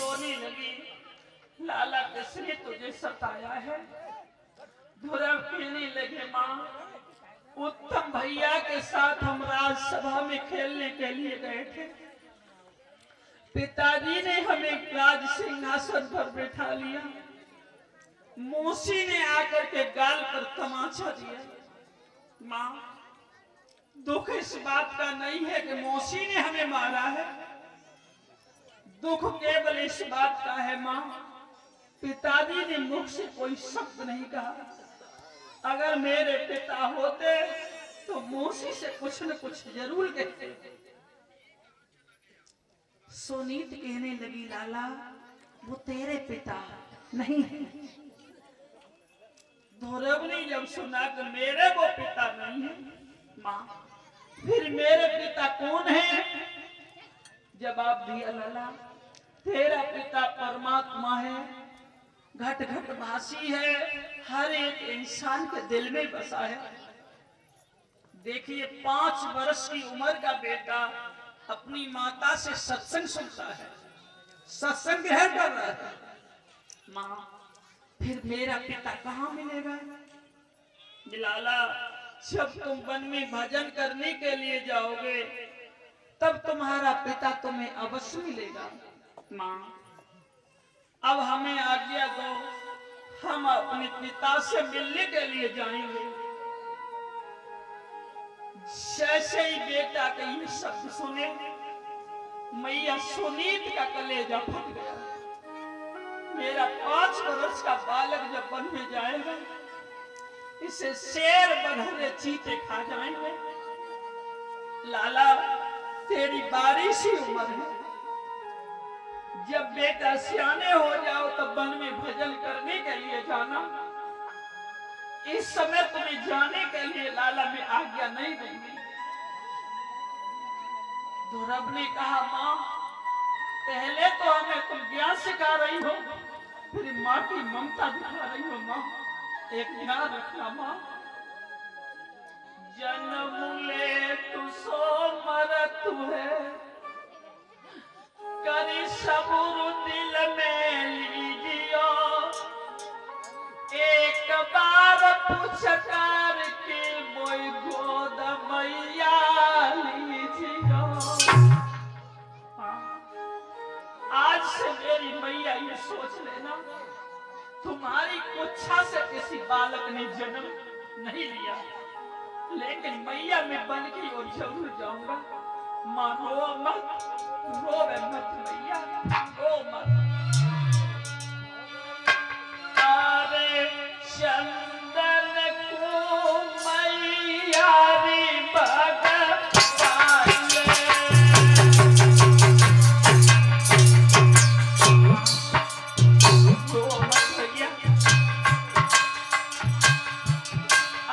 रोने लगी। लाला किसने तुझे सताया है? ध्रुव कहने लगे, माँ उत्तम भैया के साथ हम राजसभा में खेलने के लिए गए थे। पिताजी ने हमें राज सिंहासन पर बैठा लिया। मौसी ने आकर के गाल पर तमाचा दिया। माँ दुख इस बात का नहीं है कि मौसी ने हमें मारा है, दुख केवल इस बात का है माँ, पिताजी ने मुख से कोई शब्द नहीं कहा। अगर मेरे पिता होते तो मौसी से कुछ न कुछ जरूर कहते। सुनीत कहने लगी, लाला वो तेरे पिता नहीं है। ध्रुव ने जब सुना कि मेरे वो पिता नहीं है, माँ फिर मेरे पिता कौन है? जवाब दिया, लाला तेरा पिता परमात्मा है, घट घट भासी है, हर एक इंसान के दिल में बसा है। देखिए 5 वर्ष की उम्र का बेटा अपनी माता से सत्संग सुनता है, सत्संग ग्रहण कर रहा है। माँ फिर मेरा पिता कहाँ मिलेगा? लाला जब तुम वन में भजन करने के लिए जाओगे तब तुम्हारा पिता तुम्हें अवश्य मिलेगा। माँ अब हमें आज्ञा दो, हम अपने पिता से मिलने के लिए जाएंगे। जैसे ही बेटा के ये शब्द सुने, मैया सुनीत का कलेजा फट गया। मेरा 5 वर्ष का बालक जब वन में जाएगा, इसे शेर बंधे चीते खा जाएंगे। लाला तेरी बारिश ही उम्र है, जब बेटा सियाने हो जाओ तब वन में भजन करने के लिए जाना। इस समय तुम्हें जाने के लिए लाला में आज्ञा नहीं दूंगी। ध्रुव ने कहा, माँ पहले तो हमें तुम ज्ञान सिखा रही हो, फिर माँ की ममता दिखा रही हो। माँ एक ध्यान रखना, माँ जन्म ले तू सो मरत है, करी सबूर दिल में लीजियो, एक बार पुचकार के मोई गोद मैया लीजियो। आज से मेरी मैया ये सोच लेना, तुम्हारी कुच्छा से किसी बालक ने जन्म नहीं लिया, लेकिन मैया मैं बन के और जरूर जाऊंगा। माँ रो मत, रोवे मत मैया, रो मत। अरे चंदन को मैया रे भगवान, रो मत भैया।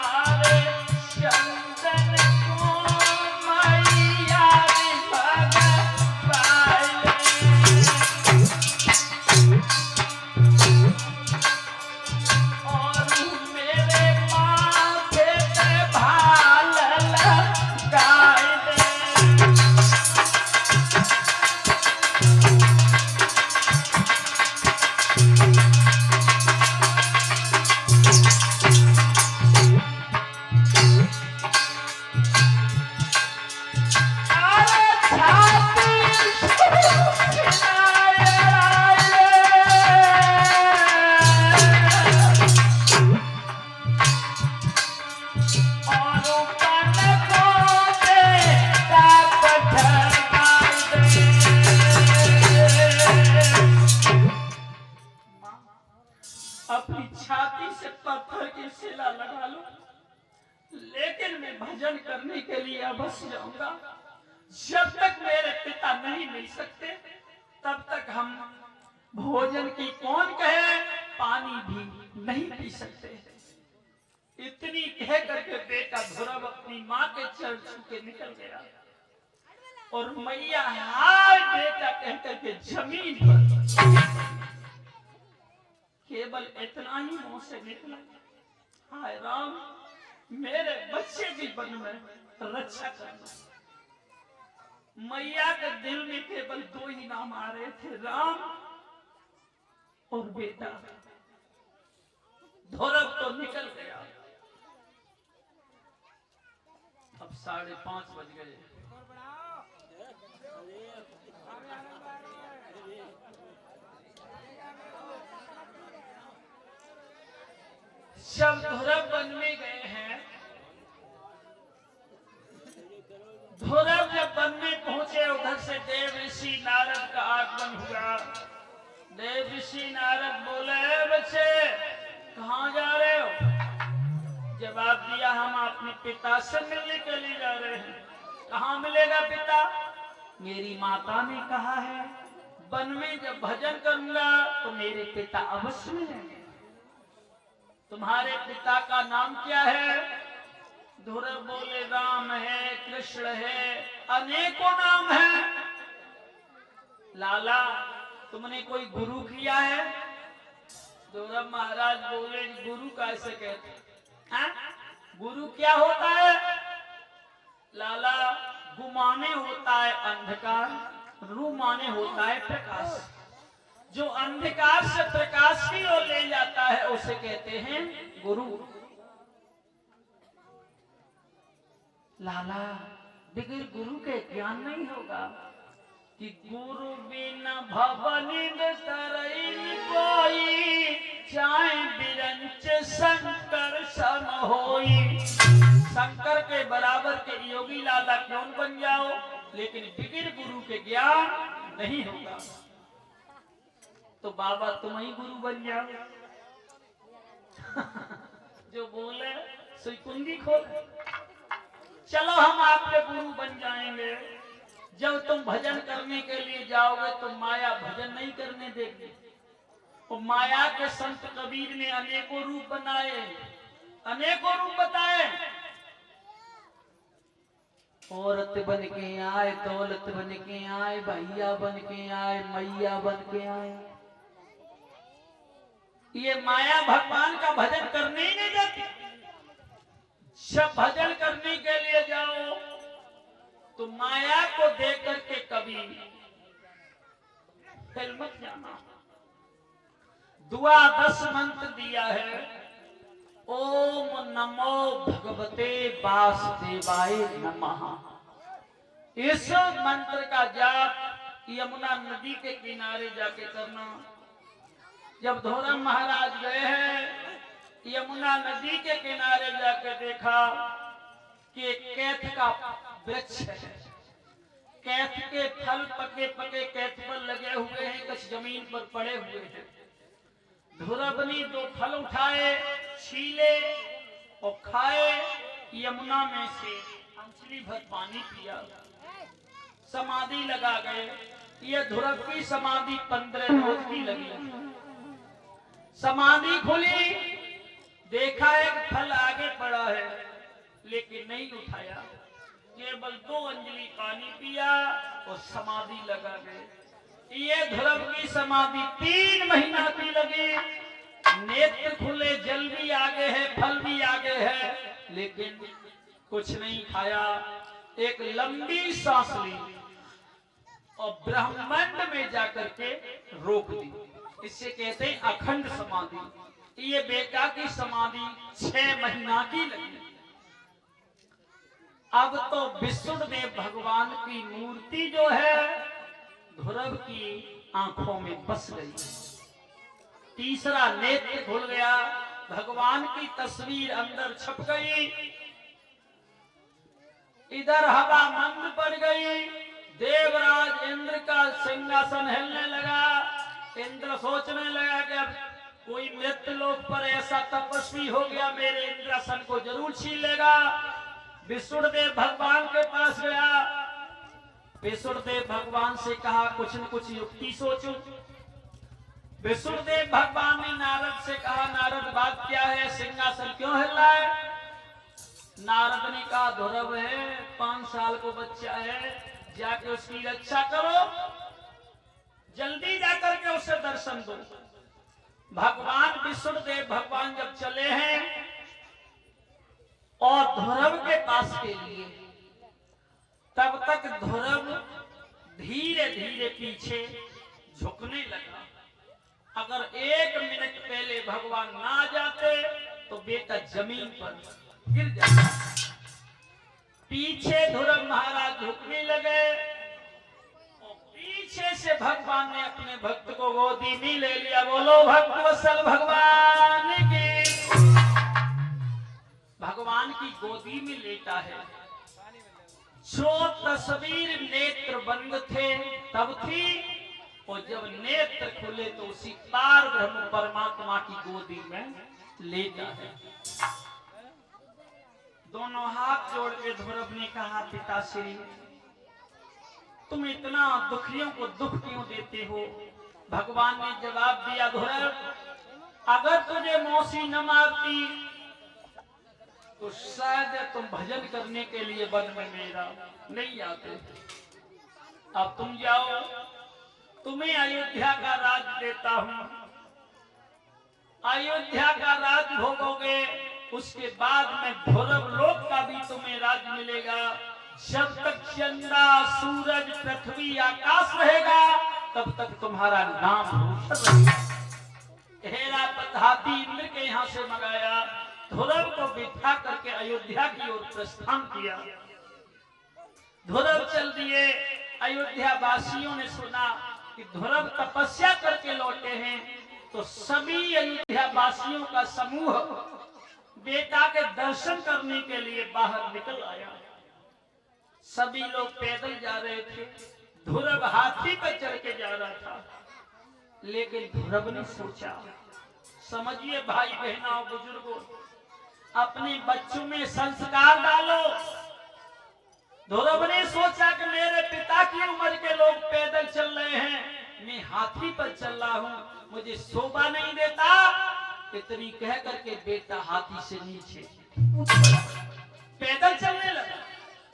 अरे चंदन को मैया रे भगवान, और मेरे माथे पे भाल लगाए दे। अरे छाती और पलकों पे ताप ठहराए दे। अपनी छाती से पत्थर की शिला लगा लो, लेकिन मैं भजन करने के लिए अवश्य जाऊंगा। जब तक मेरे पिता नहीं मिल सकते तब तक हम भोजन की कौन कहे, पानी भी नहीं पी सकते। इतनी कह करके बेटा ध्रुव अपनी माँ के चरण छू के निकल गया और मैया हाय बेटा कह करके जमीन पर केवल इतना ही मुंह से निकला, हाय राम मेरे बच्चे की वन में रक्षा करना। मैया के दिल में केवल 2 ही नाम आ रहे थे, राम और बेटा ध्रुव तो निकल गया। अब 5:30 बज गए। जब ध्रुव वन में गए हैं, ध्रुव जब वन में पहुंचे, उधर से देव ऋषि नारद का आगमन हुआ। देव ऋषि नारद बोले, बच्चे कहाँ जा रहे हो? जवाब दिया, हम अपने पिता से मिलने के लिए जा रहे हैं। कहाँ मिलेगा पिता? मेरी माता ने कहा है वन में जब भजन करूंगा तो मेरे पिता अवश्य मिलेंगे। तुम्हारे पिता का नाम क्या है? ध्रुव बोले, राम है, कृष्ण है, अनेकों नाम है। लाला तुमने कोई गुरु किया है? ध्रुव महाराज बोले, गुरु कैसे कहते हैं? गुरु क्या होता है? लाला गुमाने होता है अंधकार, रू माने होता है प्रकाश। जो अंधकार से प्रकाश की ओर ले जाता है उसे कहते हैं गुरु। लाला बगैर गुरु के ज्ञान नहीं होगा कि गुरु बिना भवनिद तरई कोई, चाहे बिरंच शंकर सम होई। शंकर के बराबर के योगी लाला क्यों बन जाओ, लेकिन बगैर गुरु के ज्ञान नहीं होगा। तो बाबा तुम ही गुरु बन जाओ। जो बोले सुई कुंडी खोल, चलो हम आपके गुरु बन जाएंगे। जब तुम भजन करने के लिए जाओगे तो माया भजन नहीं करने देगी। और माया के संत कबीर ने अनेकों रूप बनाए, अनेकों रूप बताए। औरत बन के आए, दौलत बन के आए, भैया बन के आए, मैया बन के आए। ये माया भगवान का भजन करने ही नहीं देती। जब भजन करने के लिए जाओ तो माया को देख करके कभी फिर मत जाना। दुआ 10 मंत्र दिया है। ओम नमो भगवते वासुदेवाय नमः। इस मंत्र का जाप यमुना नदी के किनारे जाके करना। जब ध्रुव महाराज गए हैं, यमुना नदी के किनारे जाकर देखा कि कैथ का वृक्ष है। कैथ के फल पके पके कैथ पर लगे हुए हैं, कुछ जमीन पर पड़े हुए हैं। ध्रुव ने 2 फल उठाए, छीले और खाए। यमुना में से अंचली भर पानी पिया, समाधि लगा गए। ये ध्रुव की समाधि 15 रोज की लगी। समाधि खुली, देखा एक फल आगे पड़ा है, लेकिन नहीं उठाया। केवल 2 अंजलि पानी पिया और समाधि लगा गए। ये ध्रुव की समाधि 3 महीना की लगी। नेत्र खुले, जल भी आगे है, फल भी आगे है, लेकिन कुछ नहीं खाया। एक लंबी सांस ली और ब्रह्मांड में जाकर के रोक दी। इससे कहते हैं अखंड समाधि। ये बेटा की समाधि 6 महीना की लगी। अब तो विष्णुदेव भगवान की मूर्ति जो है ध्रुव की आंखों में बस गई। तीसरा नेत्र खुल गया, भगवान की तस्वीर अंदर छप गई। इधर हवा मंद पड़ गई। देवराज इंद्र का सिंहासन हिलने लगा। इंद्र सोचने लगा कि अब कोई मृत्यु लोक पर ऐसा तपस्वी हो गया, मेरे इंद्रासन को जरूर छीन लेगा। विष्णुदेव भगवान के पास गया। विष्णुदेव भगवान से कहा कुछ न कुछ युक्ति सोचो। विष्णुदेव भगवान ने नारद से कहा, नारद बात क्या है, सिंहासन क्यों हिल रहा है? नारद ने कहा ध्रुव है, 5 साल को बच्चा है, जाके उसकी रक्षा करो, जल्दी जाकर के उसे दर्शन दो। भगवान विष्णुदेव भगवान जब चले हैं और ध्रुव के पास के लिए, तब तक ध्रुव धीरे धीरे पीछे झुकने लगा। अगर 1 मिनट पहले भगवान ना आ जाते तो बेटा जमीन पर गिर जाता। पीछे ध्रुव महाराज झुकने लगे और पीछे से भगवान ने अपने भक्त को गोदी में ले लिया। बोलो भक्त वत्सल भगवान की। भगवान की गोदी में लेटा है। जो तस्वीर नेत्र बंद थे तब थी, और जब नेत्र खुले तो उसी पार ब्रह्म परमात्मा की गोदी में लेटा है। दोनों हाथ जोड़ के ध्रुव ने कहा, पिताश्री तुम इतना दुखियों को दुख क्यों देते हो? भगवान ने जवाब दिया, ध्रुव अगर तुझे मौसी न मारती तो शायद तुम भजन करने के लिए वन में मेरा नहीं आते। अब तुम जाओ, तुम्हें अयोध्या का राज देता हूं। अयोध्या का राज भोगोगे, उसके बाद में ध्रुव लोक का भी तुम्हें राज मिलेगा। जब तक चंदा सूरज पृथ्वी आकाश रहेगा तब तक तुम्हारा नाम रोशन रहेगा। हेरा पधाती इंद्र के यहाँ से मंगाया, ध्रुव को बिठा करके अयोध्या की ओर प्रस्थान किया। ध्रुव चल दिए। अयोध्या वासियों ने सुना कि ध्रुव तपस्या करके लौटे हैं, तो सभी अयोध्या वासियों का समूह बेटा के दर्शन करने के लिए बाहर निकल आया। सभी लोग पैदल जा रहे थे, ध्रुव हाथी पर चढ़ के जा रहा था। लेकिन ध्रुव ने सोचा, समझिए भाई बहनों बुजुर्गों, अपने बच्चों में संस्कार डालो। ध्रुव ने सोचा कि मेरे पिता की उम्र के लोग पैदल चल रहे हैं, मैं हाथी पर चल रहा हूं, मुझे शोभा नहीं देता। इतनी कह करके बेटा हाथी से नीचे पैदल चलने लगा।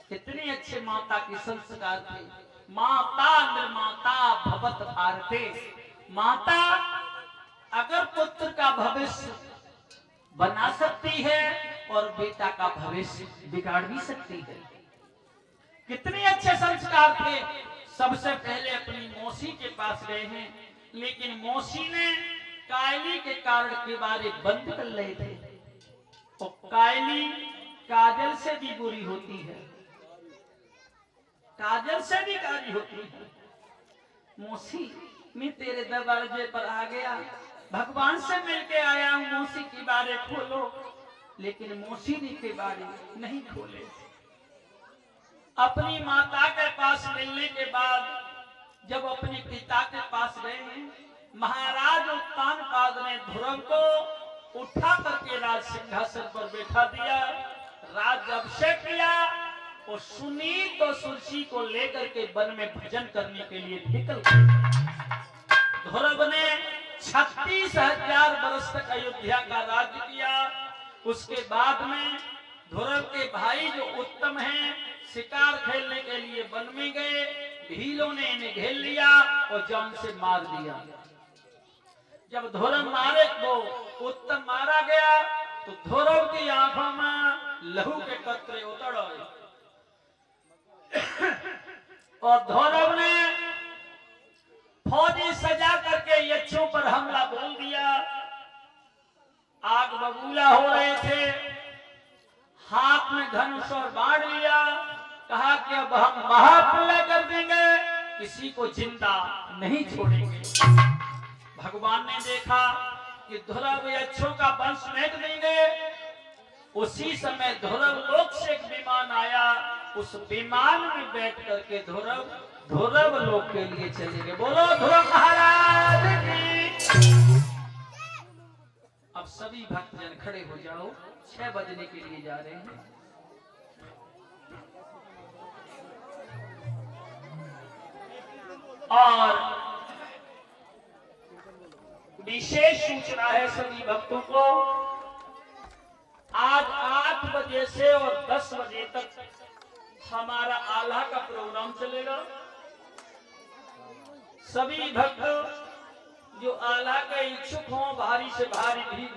कितने अच्छे माता के संस्कार थे। माता निर्माता भवत भारते। माता अगर पुत्र का भविष्य बना सकती है और बेटा का भविष्य बिगाड़ भी सकती है। कितने अच्छे संस्कार थे। सबसे पहले अपनी मौसी के पास गए हैं, लेकिन मौसी ने कायली के कारण किवाड़े बंद कर रहे थे। तो कायली काजल से भी बुरी होती है, काजल से भी कारी होती है। मौसी मैं तेरे दरवाजे पर आ गया, भगवान से मिलके आया हूं, मौसी की बारे खोलो। लेकिन मौसी ने के बारे नहीं खोले। अपनी माता के पास मिलने के बाद जब अपने पिता के पास गए हैं, महाराज उत्तानपाद ने ध्रुव को उठा करके राज सिंहासन पर बैठा दिया, राज अभिषेक किया और सुनीत और सुरसी को लेकर के वन में भजन करने के लिए निकल गए। ध्रुव ने 36,000 वर्ष तक अयोध्या का राज्य किया। उसके बाद में ध्रुव के भाई जो उत्तम हैं, शिकार खेलने के लिए वन में गए। भीलों ने इन्हें घेर लिया और जान से मार दिया। जब ध्रुव मारे वो उत्तम मारा गया तो ध्रुव की आंखों में लहू के कतरे उतर आए और ध्रुव ने फौजी सजा करके यक्षों पर हमला बोल दिया। आग बबूला हो रहे थे, हाथ में धनुष और बाण लिया, कहा कि अब हम महाप्रलय कर देंगे, किसी को जिंदा नहीं छोड़ेंगे। भगवान ने देखा कि ध्रुव यक्षों का वंश मिट देंगे। उसी समय ध्रुव लोक से एक विमान आया, उस विमान में बैठ करके ध्रुव लोक के लिए चले गए। बोलो ध्रुव महाराज की। अब सभी भक्तजन खड़े हो जाओ, 6 बजने के लिए जा रहे हैं। और विशेष सूचना है सभी भक्तों को, आज 8 बजे से और 10 बजे तक हमारा आल्हा का प्रोग्राम चलेगा। सभी भक्त जो आल्हा के इच्छुक हों, भारी से भारी भीड़